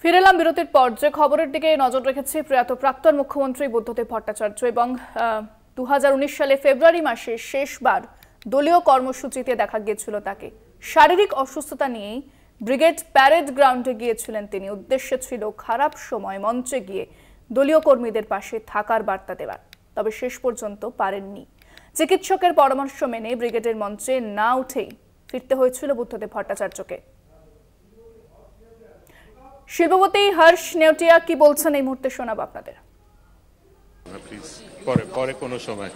ফিরে এলাম বিরতির পর। যে খবরের দিকে নজর রেখেছি, প্রয়াত প্রাক্তন মুখ্যমন্ত্রী বুদ্ধদেব ভট্টাচার্য এবং 2019 সালে ফেব্রুয়ারি মাসে শেষবার দলীয় কর্মসূচিতে দেখা গিয়েছিল তাকে। শারীরিক অসুস্থতা নিয়েই ব্রিগেড প্যারেড গ্রাউন্ডে গিয়েছিলেন তিনি। উদ্দেশ্য ছিল খারাপ সময় মঞ্চে গিয়ে দলীয় কর্মীদের পাশে থাকার বার্তা দেওয়ার, তবে শেষ পর্যন্ত পারেননি। চিকিৎসকের পরামর্শ মেনে ব্রিগেডের মঞ্চে না উঠেই ফিরতে হয়েছিল বুদ্ধদেব ভট্টাচার্যকে। শিল্পপতি হর্ষ নেওটিয়া কি বলছেন এই মুহূর্তে শোনাবো আপনাদের। পরে কোনো সময়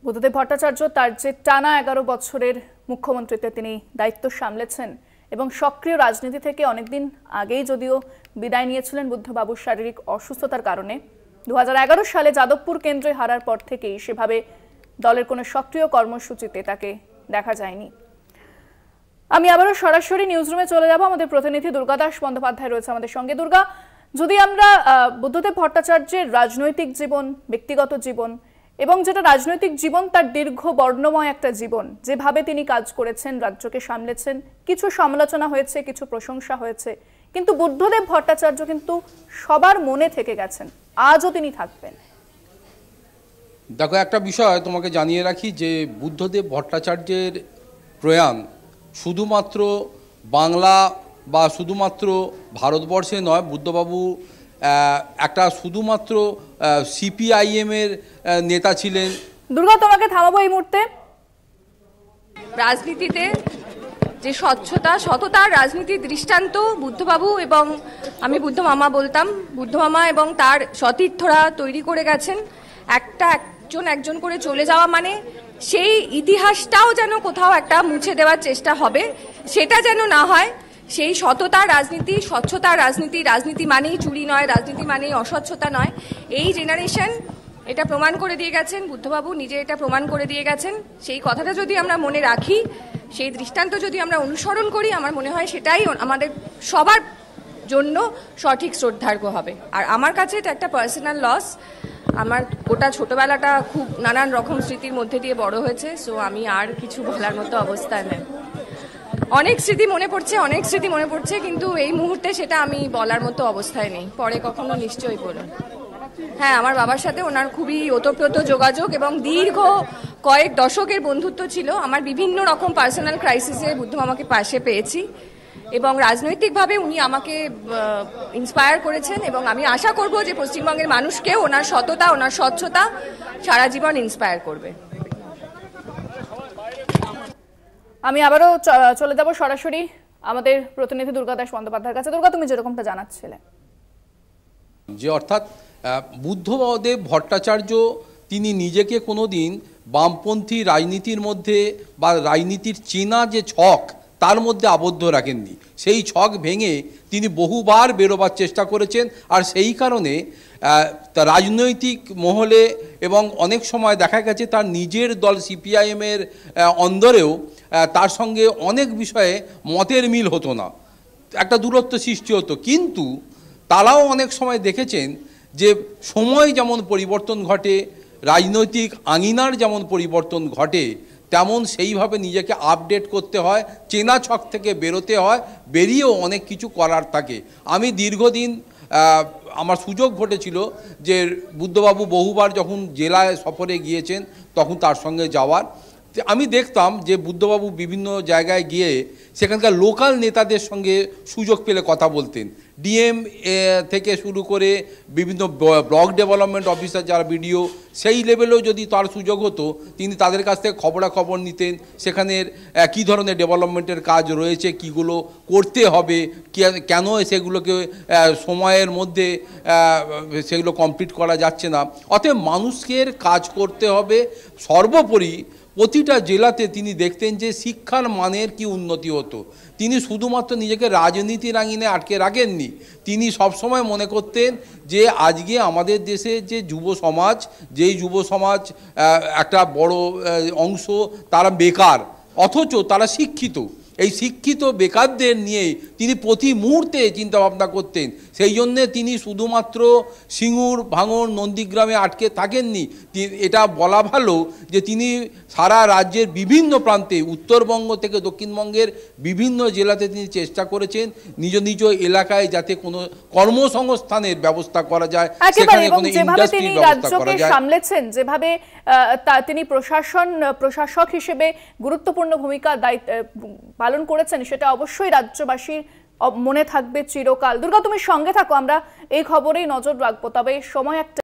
বুদ্ধদেব ভট্টাচার্য তার যে টানা 11 বছরের মুখ্যমন্ত্রীতে তিনি দায়িত্ব সামলেছেন এবং সক্রিয় রাজনীতি থেকে অনেকদিন আগেই যদিও বিদায় নিয়েছিলেন বুদ্ধবাবুর শারীরিক অসুস্থতার কারণে। 2011 সালে যাদবপুর কেন্দ্রে হারার পর থেকেই সেভাবে দলের কোনো সক্রিয় কর্মসূচিতে তাকে দেখা যায়নি। আমি আবারও সরাসরি নিউজরুমে চলে যাব। আমাদের প্রতিনিধি দুর্গাদাস বন্দ্যোপাধ্যায় রয়েছে আমাদের সঙ্গে। দুর্গা, যদি আমরা বুদ্ধদেব ভট্টাচার্যের রাজনৈতিক জীবন, ব্যক্তিগত জীবন এবং যেটা রাজনৈতিক জীবন তার দীর্ঘ বর্ণময় একটা জীবন, যেভাবে তিনি কাজ করেছেন, রাজ্যকে সামলেছেন, কিছু সমালোচনা হয়েছে, কিছু প্রশংসা হয়েছে, কিন্তু বুদ্ধদেব ভট্টাচার্য কিন্তু সবার মনে থেকে গেছেন, আজও তিনি থাকবেন। দেখো, একটা বিষয় তোমাকে জানিয়ে রাখি যে বুদ্ধদেব ভট্টাচার্যের প্রয়াণ শুধুমাত্র বাংলা বা শুধুমাত্র ভারতবর্ষে নয়। বুদ্ধবাবু একটা শুধুমাত্র সিপিআইএমের নেতা ছিলেন। দুর্গা, তোমাকে থামাবো এই মুহূর্তে। রাজনীতিতে যে সততার রাজনীতির দৃষ্টান্ত বুদ্ধবাবু, এবং আমি বুদ্ধ মামা বলতাম, বুদ্ধ মামা এবং তার সতীর্থরা তৈরি করে গেছেন। একজন করে চলে যাওয়া মানে সেই ইতিহাসটাও যেন কোথাও একটা মুছে দেওয়ার চেষ্টা হবে, সেটা যেন না হয়। সেই সততার রাজনীতি, স্বচ্ছতার রাজনীতি, রাজনীতি মানেই চুরি নয়, রাজনীতি মানেই অস্বচ্ছতা নয়। এই জেনারেশন এটা প্রমাণ করে দিয়ে গেছেন, বুদ্ধবাবু নিজে এটা প্রমাণ করে দিয়ে গেছেন। সেই কথাটা যদি আমরা মনে রাখি, সেই দৃষ্টান্ত যদি আমরা অনুসরণ করি, আমার মনে হয় সেটাই আমাদের সবার জন্য সঠিক শ্রদ্ধার্ঘ্য হবে। আর আমার কাছে এটা একটা পার্সোনাল লস। আমার গোটা ছোটবেলাটা খুব নানান রকম স্মৃতির মধ্যে দিয়ে বড় হয়েছে, সো আমি আর কিছু বলার মতো অবস্থায় নেই। অনেক স্মৃতি মনে পড়ছে, কিন্তু এই মুহূর্তে সেটা আমি বলার মতো অবস্থায় নেই। পরে কখনো নিশ্চয়ই বলুন। হ্যাঁ, আমার বাবার সাথে ওনার খুবই ওতপ্রোত যোগাযোগ এবং দীর্ঘ কয়েক দশকের বন্ধুত্ব ছিল। আমার বিভিন্ন রকম পার্সোনাল ক্রাইসিসে বুদ্ধ মামাকে পাশে পেয়েছি এবং রাজনৈতিকভাবে উনি আমাকে ইন্সপায়ার করেছেন, এবং আমি আশা করব যে পশ্চিমবঙ্গের মানুষকেও ওনার সততা, ওনার স্বচ্ছতা সারা জীবন ইন্সপায়ার করবে। আমি আবারও চলে যাব সরাসরি আমাদের প্রতিনিধি দুর্গাদাস বন্দ্যোপাধ্যায়ের কাছে। দুর্গা, তুমি যেরকমটা জানাচ্ছিলে, যে অর্থাৎ বুদ্ধদেব ভট্টাচার্য তিনি নিজেকে কোনোদিন বামপন্থী রাজনীতির মধ্যে বা রাজনীতির চেনা যে ছক তার মধ্যে আবদ্ধ রাখেননি। সেই ছক ভেঙে তিনি বহুবার বেরোবার চেষ্টা করেছেন। আর সেই কারণে রাজনৈতিক মহলে এবং অনেক সময় দেখা গেছে তার নিজের দল সিপিআইএমের অন্দরেও তার সঙ্গে অনেক বিষয়ে মতের মিল হতো না, একটা দূরত্ব সৃষ্টি হতো। কিন্তু তারাও অনেক সময় দেখেছেন যে সময় যেমন পরিবর্তন ঘটে, রাজনৈতিক আঙিনার যেমন পরিবর্তন ঘটে, তেমন সেইভাবে নিজেকে আপডেট করতে হয়, চেনা ছক থেকে বেরোতে হয়, বেরিয়েও অনেক কিছু করার থাকে। আমি দীর্ঘদিন আমার সুযোগ ঘটেছিল যে বুদ্ধবাবু বহুবার যখন জেলায় সফরে গিয়েছেন তখন তার সঙ্গে যাওয়ার। আমি দেখতাম যে বুদ্ধবাবু বিভিন্ন জায়গায় গিয়ে সেখানকার লোকাল নেতাদের সঙ্গে সুযোগ পেলে কথা বলতেন। ডিএম থেকে শুরু করে বিভিন্ন ব্লক ডেভেলপমেন্ট অফিসার যারা বিডিও, সেই লেভেলেও যদি তার সুযোগ হতো তিনি তাদের কাছ থেকে খবরাখবর নিতেন। সেখানের কী ধরনের ডেভেলপমেন্টের কাজ রয়েছে, কীগুলো করতে হবে, কেন সেগুলোকে সময়ের মধ্যে সেগুলো কমপ্লিট করা যাচ্ছে না। অতএব মানুষকে কাজ করতে হবে। সর্বোপরি প্রতিটা জেলাতে তিনি দেখতেন যে শিক্ষার মানের কি উন্নতি হতো। তিনি শুধুমাত্র নিজেকে রাজনীতির আঙিনে আটকে রাখেননি, তিনি সবসময় মনে করতেন যে আজকে আমাদের দেশে যে যুব সমাজ, যেই যুব সমাজ একটা বড় অংশ তারা বেকার, অথচ তারা শিক্ষিত এই শিক্ষিত বেকারদের নিয়ে তিনি প্রতি মুহূর্তে চিন্তাভাবনা করতেন। সেই জন্যে তিনি শুধুমাত্র সিঙ্গুর, ভাঙড়, নন্দীগ্রামে আটকে থাকেননি। এটা বলা ভালো যে তিনি সারা রাজ্যের বিভিন্ন প্রান্তে, উত্তরবঙ্গ থেকে দক্ষিণবঙ্গের বিভিন্ন জেলাতে তিনি চেষ্টা করেছেন নিজ নিজ এলাকায় যাতে কোনো কর্মসংস্থানের ব্যবস্থা করা যায়, সেখানে কোনো ইন্ডাস্ট্রির ব্যবস্থা করা যায়। সামলেছেন যেভাবে তিনি প্রশাসক হিসেবে গুরুত্বপূর্ণ ভূমিকা পালন করেছেন, সেটা অবশ্যই রাজ্যবাসীর মনে থাকবে চিরকাল। দুর্গা, তুমি সঙ্গে থাকো, আমরা এই খবরেই নজর রাখবো। তবে সময় একটা